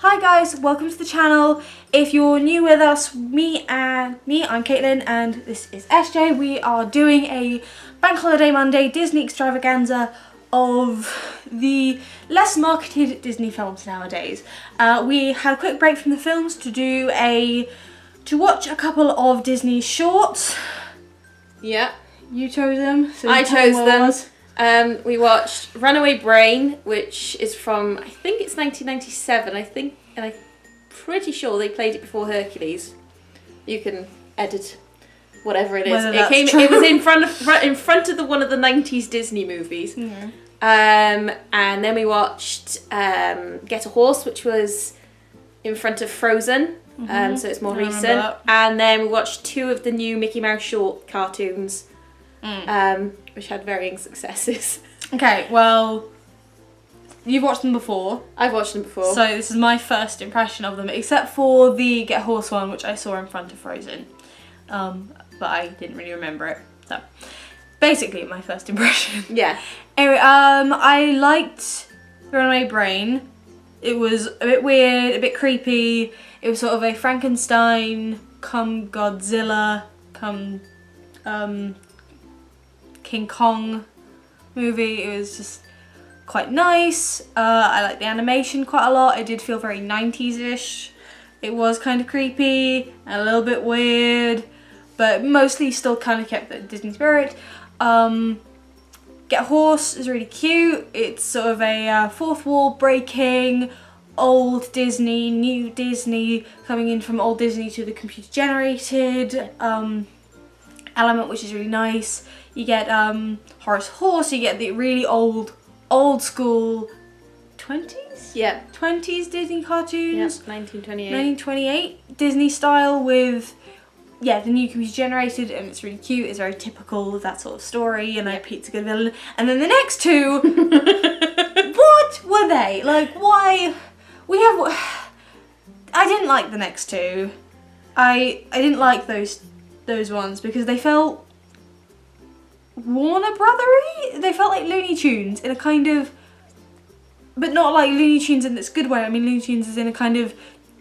Hi guys, welcome to the channel. If you're new with us, I'm Caitlin, and this is SJ. We are doing a Bank Holiday Monday Disney extravaganza of the less marketed Disney films nowadays. We had a quick break from the films to watch a couple of Disney shorts. Yeah. You chose them. So I chose them. We watched Runaway Brain, which is from, I think it's 1997. And I'm pretty sure they played it before Hercules. You can edit whatever it is. It was in front of one of the 90s Disney movies. Yeah. And then we watched Get a Horse, which was in front of Frozen. So it's more recent. And then we watched two of the new Mickey Mouse short cartoons. Which had varying successes. Okay, well, you've watched them before. I've watched them before. So this is my first impression of them, except for the Get a Horse one, which I saw in front of Frozen. But I didn't really remember it. So, basically my first impression. Yeah. Anyway, I liked Runaway Brain. It was a bit weird, a bit creepy. It was sort of a Frankenstein, come Godzilla, come King Kong movie. It was just quite nice. I liked the animation quite a lot. It did feel very 90s-ish. It was kind of creepy and a little bit weird, but mostly still kind of kept the Disney spirit. Get a Horse is really cute. It's sort of a fourth wall breaking, old Disney, new Disney, coming in from old Disney to the computer generated element, which is really nice. You get Horace Horse, you get the really old school 20s? Yeah. 20s Disney cartoons. Yep, 1928. 1928 Disney style with, yeah, the new computer generated, and it's really cute. It's very typical of that sort of story, you know, Pete's a good villain. And then the next two, what were they? Like, why? I didn't like the next two. I didn't like those ones because they felt Warner Brothery. They felt like Looney Tunes in a kind of, but not like Looney Tunes in this good way. I mean, Looney Tunes is in a kind of,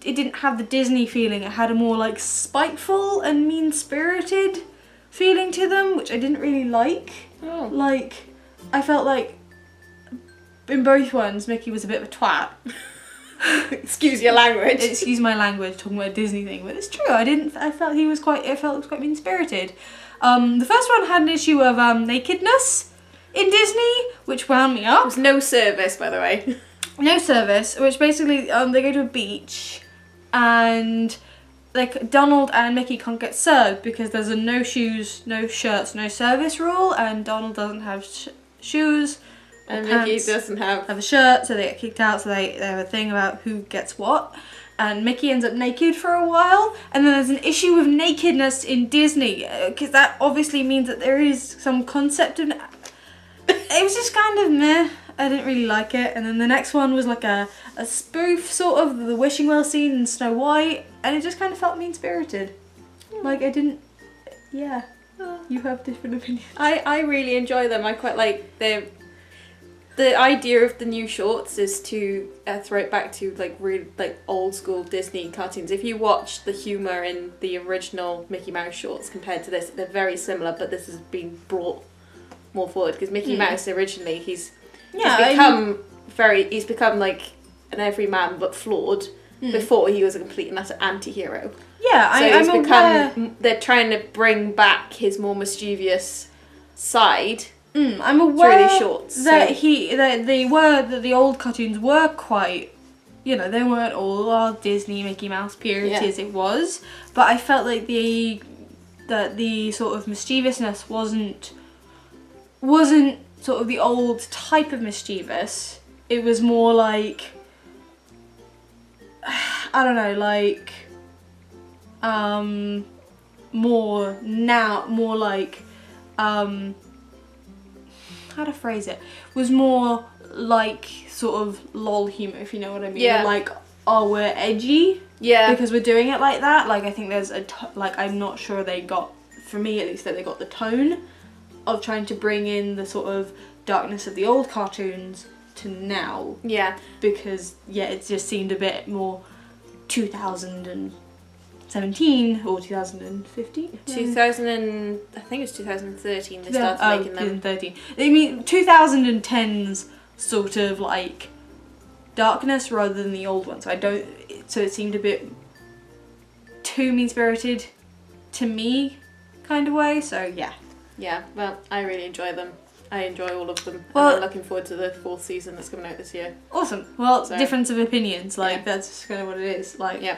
it didn't have the Disney feeling. It had a more like spiteful and mean-spirited feeling to them, which I didn't really like. Oh. Like, I felt like in both ones, Mickey was a bit of a twat. Excuse your language. Excuse my language, talking about a Disney thing, but it's true. I felt it was quite mean-spirited. The first one had an issue of nakedness in Disney, which wound me up. There's no service, by the way. No service, which basically they go to a beach, and like Donald and Mickey can't get served because there's a no shoes, no shirts, no service rule, and Donald doesn't have shoes. And Mickey doesn't have a shirt, so they get kicked out, so they have a thing about who gets what. And Mickey ends up naked for a while, and then there's an issue with nakedness in Disney, because that obviously means that there is some concept of... It was just kind of meh. I didn't really like it. And then the next one was like a spoof, sort of, the wishing well scene in Snow White, and it just kind of felt mean-spirited. Like, I didn't... Yeah. You have different opinions. I really enjoy them. I quite like the idea of the new shorts is to throw it back to like really like old school Disney cartoons. If you watch the humour in the original Mickey Mouse shorts compared to this, they're very similar, but this has been brought more forward because Mickey Mouse originally he's become like an everyman but flawed. Before he was a complete and utter anti-hero. Yeah, so they're trying to bring back his more mischievous side. I'm aware really short, that the old cartoons were quite, you know, they weren't all Disney Mickey Mouse period as it was, but I felt like the sort of mischievousness wasn't sort of the old type of mischievous. It was more like, I don't know, like more like how to phrase it, was more like sort of lol humor, if you know what I mean. Yeah. Like, oh, we're edgy. Yeah. Because we're doing it like that. Like, I think there's like, I'm not sure they got, for me at least, that they got the tone of trying to bring in the sort of darkness of the old cartoons to now, Yeah. because yeah, it just seemed a bit more 2017 or 2015. 2000 and I think it was 2013 they started making them. 2013. I mean 2010's sort of like darkness rather than the old one. So it seemed a bit too mean-spirited to me kind of way. So yeah. Yeah, well, I really enjoy them. I enjoy all of them. Well, and I'm looking forward to the 4th season that's coming out this year. Awesome. Well, So, difference of opinions. Like yeah. that's just kind of what it is. Like Yeah.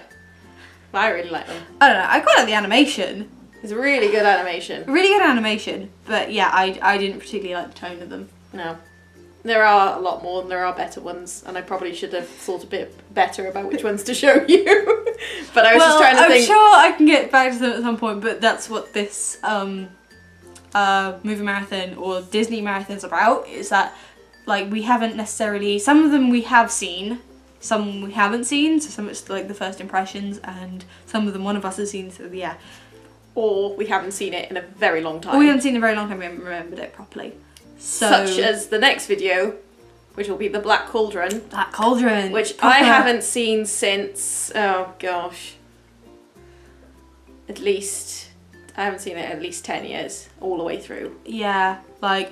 But I really like them. I don't know. I quite like the animation. It's really good animation. Really good animation. But yeah, I didn't particularly like the tone of them. No. There are a lot more and there are better ones, and I probably should have thought a bit better about which ones to show you. But I was just trying to think. I'm sure I can get back to them at some point, but that's what this movie marathon or Disney marathon's about, is that like we haven't necessarily, some of them we have seen, some we haven't seen, so some it's like the first impressions, and some of them one of us has seen, so yeah. Or we haven't seen it in a very long time. Or we haven't seen it in a very long time, we haven't remembered it properly. So, Such as the next video, which will be the Black Cauldron. Black Cauldron. Which proper. I haven't seen since, oh gosh, I haven't seen it at least 10 years, all the way through. Yeah, like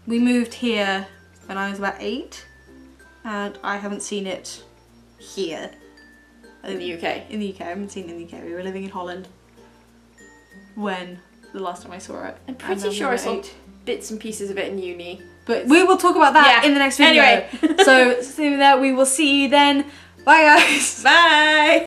we moved here when I was about 8, and I haven't seen it here. In the UK. In the UK, I haven't seen it in the UK. We were living in Holland when the last time I saw it. I'm pretty And then sure we I were saw 8. bits and pieces of it in uni. But we will talk about that Yeah. in the next video. Anyway. So, see you there. We will see you then. Bye guys. Bye!